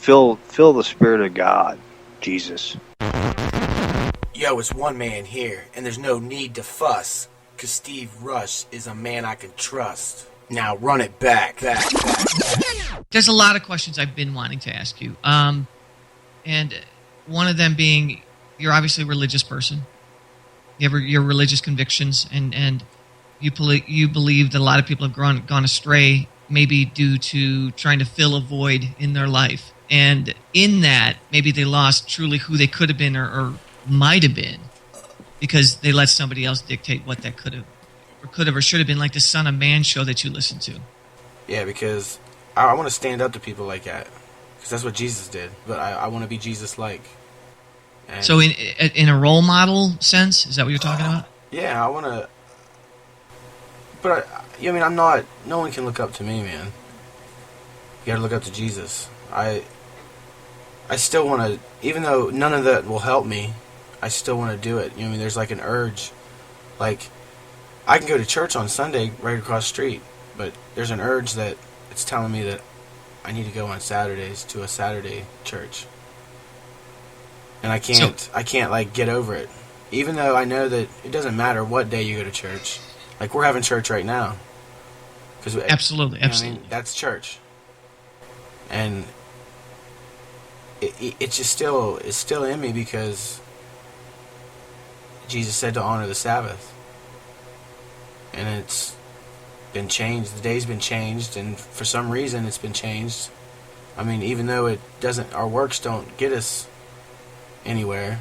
Feel the Spirit of God, Jesus. Yo, it's one man here, and there's no need to fuss, 'cause Steve Rush is a man I can trust. Now run it back. There's a lot of questions I've been wanting to ask you. And one of them being, you're obviously a religious person. You have your religious convictions, and you believe that a lot of people have gone astray, maybe due to trying to fill a void in their life. And in that, maybe they lost truly who they could have been or might have been because they let somebody else dictate what that could have or should have been, like the Son of Man show that you listen to. Yeah, because I want to stand up to people like that, because that's what Jesus did. But I want to be Jesus-like. And so in a role model sense, is that what you're talking about? Yeah, I want to. But I mean, I'm not. No one can look up to me, man. You got to look up to Jesus. I still want to, even though none of that will help me, I still want to do it. You know what I mean? There's like an urge. Like, I can go to church on Sunday right across the street, but there's an urge that it's telling me that I need to go on Saturdays to a Saturday church. And I can't like get over it. Even though I know that it doesn't matter what day you go to church. Like, we're having church right now. Absolutely. I mean, that's church. And it's still in me because Jesus said to honor the Sabbath. And it's been changed. The day's been changed, and for some reason it's been changed. I mean, even though it doesn't, our works don't get us anywhere.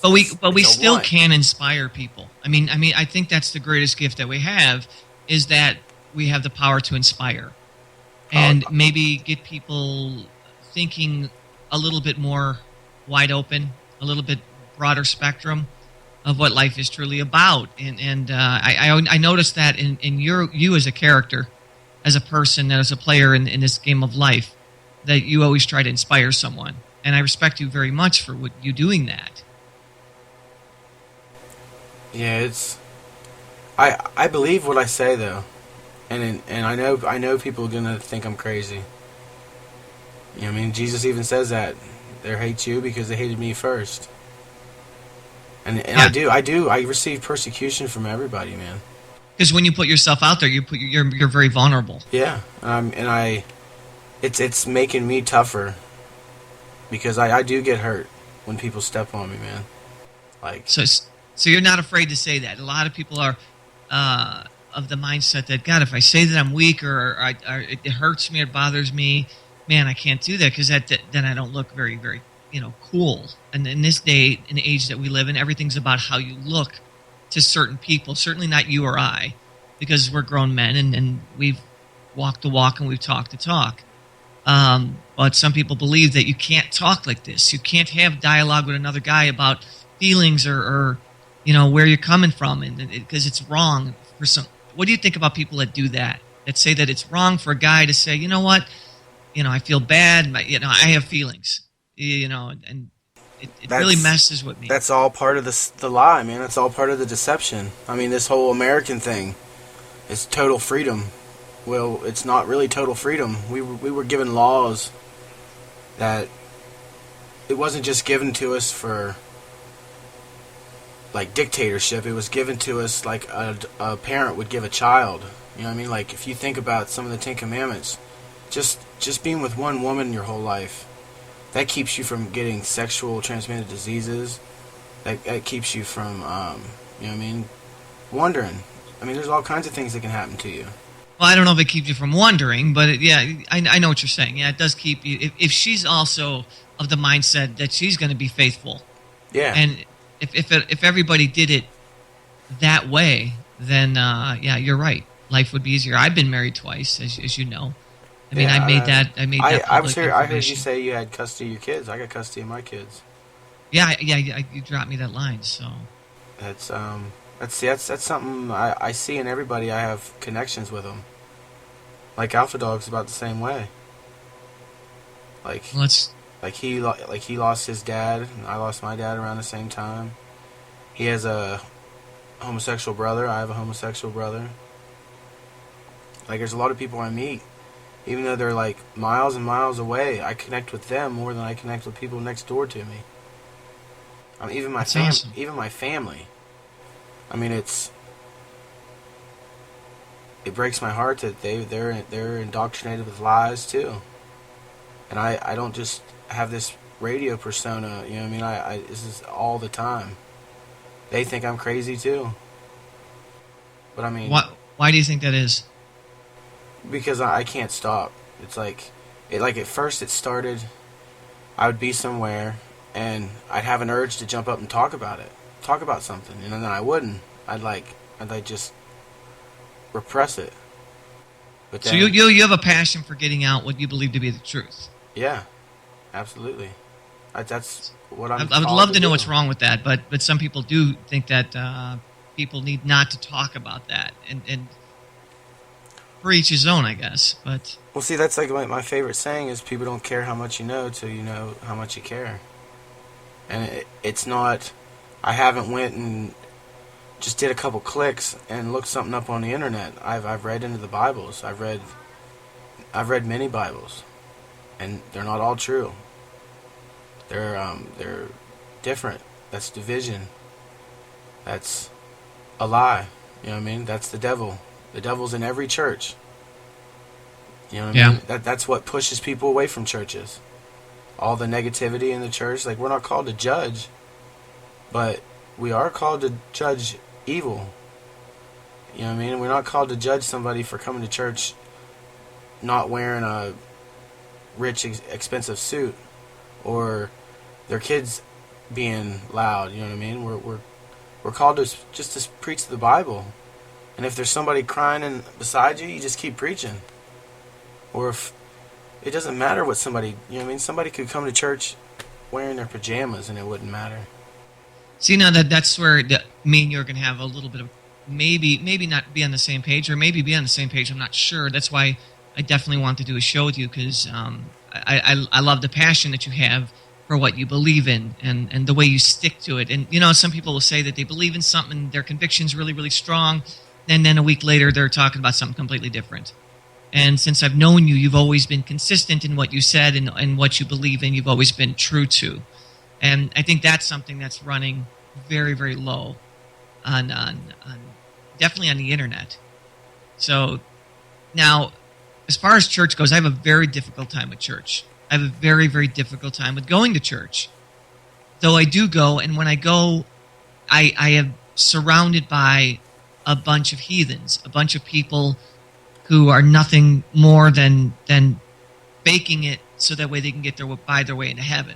But we still can inspire people. I mean, I think that's the greatest gift that we have, is that we have the power to inspire, and maybe get people thinking a little bit more wide open, a little bit broader spectrum of what life is truly about. And I noticed that in you as a character, as a person, as a player in this game of life, that you always try to inspire someone. And I respect you very much for you doing that. Yeah, I believe what I say, though, and I know people are gonna think I'm crazy. You know what I mean? Jesus even says that they hate you because they hated me first. And yeah. I receive persecution from everybody, man. Because when you put yourself out there, you're very vulnerable. Yeah, it's making me tougher, because I do get hurt when people step on me, man. Like, so you're not afraid to say that. A lot of people are of the mindset that, God, if I say that I'm weak or it hurts me or bothers me, man, I can't do that, because then I don't look very, very, cool. And in this day and age that we live in, everything's about how you look to certain people. Certainly not you or I, because we're grown men and we've walked the walk and we've talked the talk. But some people believe that you can't talk like this. You can't have dialogue with another guy about feelings or where you're coming from, and because it's wrong for some. What do you think about people that do that? That say that it's wrong for a guy to say, you know what, I feel bad. I have feelings. And it really messes with me. That's all part of the lie, man. That's all part of the deception. I mean, this whole American thing is total freedom. Well, it's not really total freedom. We were given laws that it wasn't just given to us for like dictatorship. It was given to us like a parent would give a child. You know what I mean? Like, if you think about some of the Ten Commandments, just being with one woman your whole life, that keeps you from getting sexual transmitted diseases. That keeps you from, wondering. I mean, there's all kinds of things that can happen to you. Well, I don't know if it keeps you from wondering, but I know what you're saying. Yeah, it does keep you. If she's also of the mindset that she's going to be faithful. Yeah. And if everybody did it that way, then you're right. Life would be easier. I've been married twice, as you know. I mean, I made that. I heard you say you had custody of your kids. I got custody of my kids. Yeah. You dropped me that line, so. That's something I see in everybody. I have connections with them. Like Alpha Dog's about the same way. Like he lost his dad, and I lost my dad around the same time. He has a homosexual brother. I have a homosexual brother. Like, there's a lot of people I meet Even though they're like miles and miles away, I connect with them more than I connect with people next door to me. I mean, That's awesome. even my family. I mean, it breaks my heart that they're indoctrinated with lies too. And I don't just have this radio persona, you know what I mean? I this is all the time. They think I'm crazy too. But I mean, Why do you think that is? because I can't stop. It's like at first it started, I would be somewhere and I'd have an urge to jump up and talk about something, and then I wouldn't. I'd just repress it. But then, So you have a passion for getting out what you believe to be the truth. yeah, absolutely. That's what I'm. I would called love to know do. what's wrong with that, but some people do think that people need not to talk about that, and for each his own, I guess. But Well, see, that's like my favorite saying is people don't care how much you know till you know how much you care. And it's not, I haven't went and just did a couple clicks and looked something up on the internet. I've read into the Bibles. I've read many Bibles, and they're not all true. They're different. That's division. That's a lie. You know what I mean? That's the devil. The devil's in every church. You know what I mean? That's what pushes people away from churches. All the negativity in the church. Like, we're not called to judge, but we are called to judge evil. You know what I mean? We're not called to judge somebody for coming to church not wearing a rich, expensive suit, or their kids being loud. You know what I mean? We're called to just to preach the Bible. And if there's somebody crying beside you, you just keep preaching. Or if it doesn't matter what somebody, you know what I mean? Somebody could come to church wearing their pajamas and it wouldn't matter. see, now that's where me and you are going to have a little bit of maybe not be on the same page, or maybe be on the same page. I'm not sure. That's why I definitely want to do a show with you, because I love the passion that you have for what you believe in, and the way you stick to it. And, you know, some people will say that they believe in something, their conviction's really, really strong, and then a week later they're talking about something completely different. And since I've known you, you've always been consistent in what you said and what you believe in. You've always been true to. And I think that's something that's running very, very low on definitely on the internet. So now, as far as church goes, I have a very difficult time with church. I have a very, very difficult time with going to church. Though I do go, and when I go, I am surrounded by a bunch of heathens, a bunch of people who are nothing more than faking it so that way they can buy their way into heaven.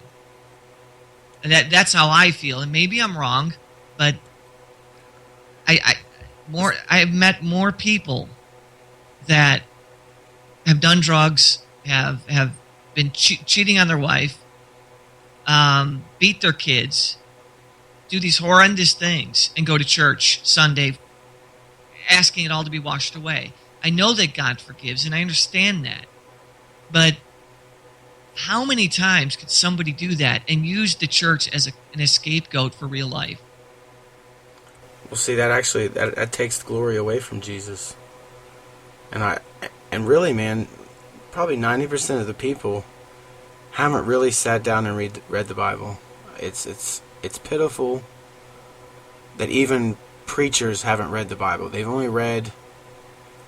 And that's how I feel. And maybe I'm wrong, but I have met more people that have done drugs, have been cheating on their wife, beat their kids, do these horrendous things, and go to church Sunday asking it all to be washed away. I know that God forgives, and I understand that. But how many times could somebody do that and use the church as an scapegoat for real life? Well, see, that takes the glory away from Jesus. And really, man, probably 90% of the people haven't really sat down and read the Bible. It's pitiful that even preachers haven't read the Bible. They've only read,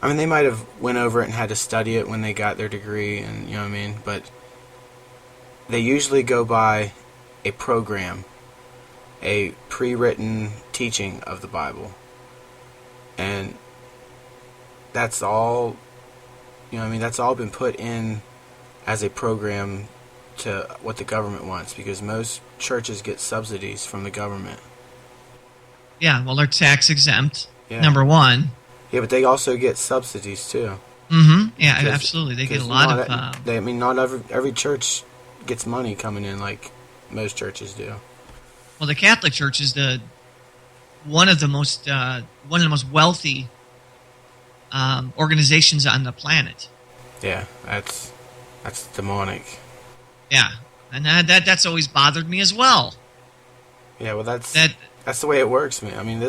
I mean, they might have went over it and had to study it when they got their degree, and you know what I mean, but they usually go by a program, a pre-written teaching of the Bible. And that's all, you know what I mean, that's all been put in as a program to what the government wants, because most churches get subsidies from the government. Yeah, well, they're tax exempt, Yeah. number one. Yeah, but they also get subsidies too. Mm-hmm. Yeah, absolutely. They get a lot of... not every church gets money coming in like most churches do. Well, the Catholic Church is one of the most wealthy organizations on the planet. Yeah, that's demonic. Yeah, and that's always bothered me as well. Yeah, well, that's the way it works, man. I mean,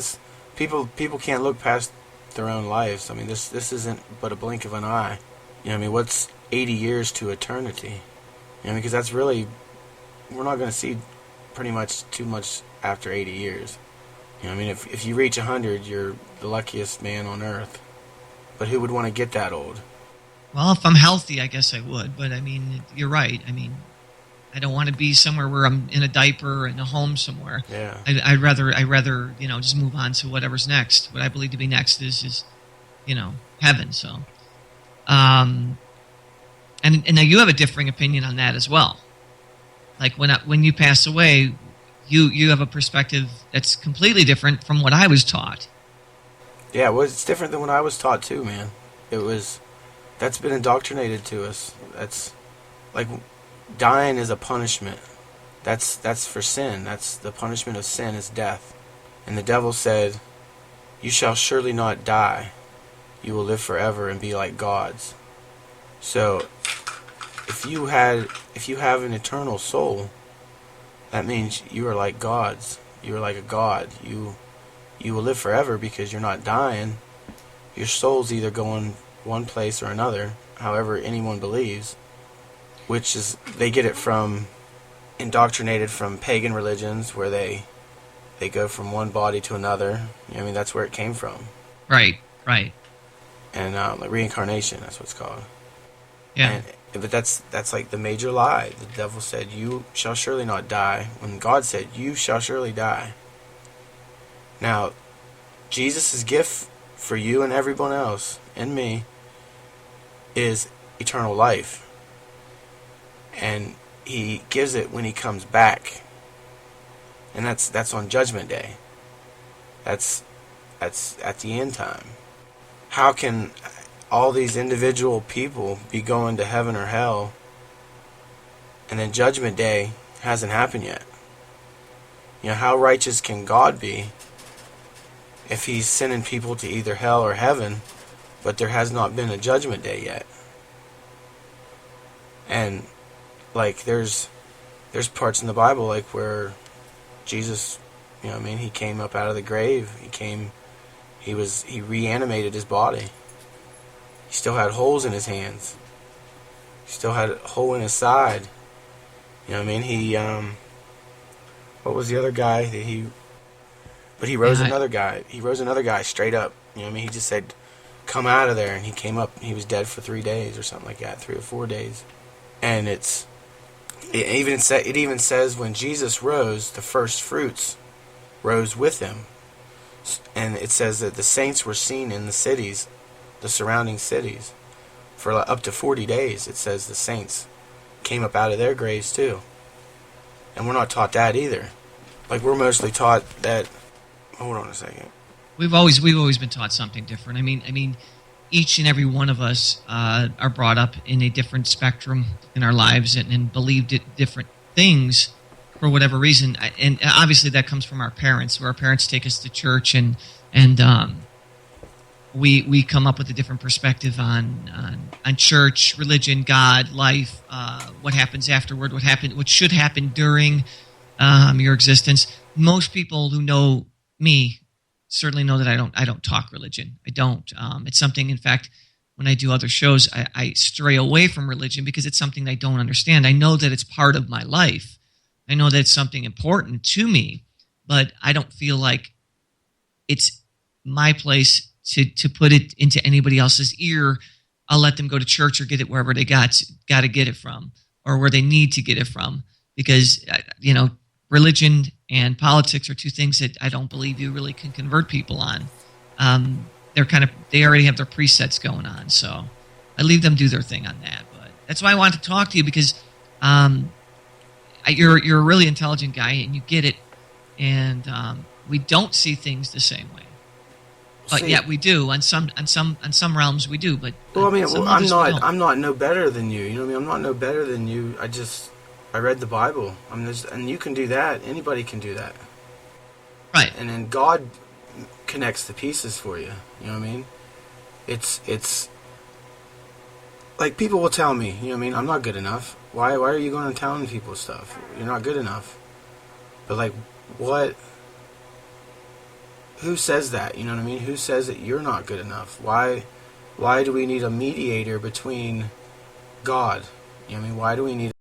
people can't look past their own lives. I mean, this isn't but a blink of an eye. You know what I mean? 80 years to eternity. Because that's really, we're not going to see pretty much too much after 80 years. If you reach 100, you're the luckiest man on earth. But who would want to get that old? Well, if I'm healthy, I guess I would. But you're right. I don't want to be somewhere where I'm in a diaper or in a home somewhere. Yeah. I'd rather just move on to whatever's next. What I believe to be next is heaven. So, and now you have a differing opinion on that as well. Like when you pass away, you have a perspective that's completely different from what I was taught. Yeah, well, it's different than what I was taught too, man. That's been indoctrinated to us. That's like dying is a punishment. That's for sin. That's the punishment of sin is death. And the devil said, "You shall surely not die. You will live forever and be like gods." So, if you have an eternal soul, that means you are like gods. You are like a god. You will live forever because you're not dying. Your soul's either going one place or another, however anyone believes, which is, they get it from, indoctrinated from pagan religions where they go from one body to another. That's where it came from. Right. And like reincarnation, that's what it's called. Yeah. But that's like the major lie. The devil said, "You shall surely not die," when God said, "You shall surely die." Now, Jesus' gift for you and everyone else, and me, is eternal life. And he gives it when he comes back. And that's on Judgment Day. That's at the end time. How can all these individual people be going to heaven or hell, and then Judgment Day hasn't happened yet? How righteous can God be if he's sending people to either hell or heaven, but there has not been a Judgment Day yet? And like there's parts in the Bible like where Jesus, he came up out of the grave. He reanimated his body. He still had holes in his hands. He still had a hole in his side. He what was the other guy that he? But he rose another guy. He rose another guy straight up. He just said, "Come out of there," and he came up. He was dead for 3 days or something like that, 3 or 4 days. And it even says when Jesus rose, the first fruits rose with him. And it says that the saints were seen in the cities, the surrounding cities, for up to 40 days. It says the saints came up out of their graves too. And we're not taught that either. Like, we're mostly taught that. Hold on a second. We've always been taught something different. Each and every one of us are brought up in a different spectrum in our lives and believed different things for whatever reason. And obviously that comes from our parents, where our parents take us to church and we come up with a different perspective on church, religion, God, life, what happens afterward, what should happen during your existence. Most people who know me certainly know that I don't talk religion. I don't. It's something, in fact, when I do other shows, I stray away from religion because it's something I don't understand. I know that it's part of my life. I know that it's something important to me, but I don't feel like it's my place to put it into anybody else's ear. I'll let them go to church or get it wherever they got to get it from, or where they need to get it from, because religion and politics are two things that I don't believe you really can convert people on. They already have their presets going on, so I leave them do their thing on that. But that's why I wanted to talk to you, because you're a really intelligent guy and you get it, and we don't see things the same way. But yeah, we do on some realms we do. But I'm not no better than you. I'm not no better than you. I read the Bible. And you can do that. Anybody can do that. Right. And then God connects the pieces for you. You know what I mean? It's like, people will tell me, I'm not good enough. Why are you going and telling people stuff? You're not good enough. But like, what? Who says that? You know what I mean? Who says that you're not good enough? Why do we need a mediator between God? You know what I mean? Why do we need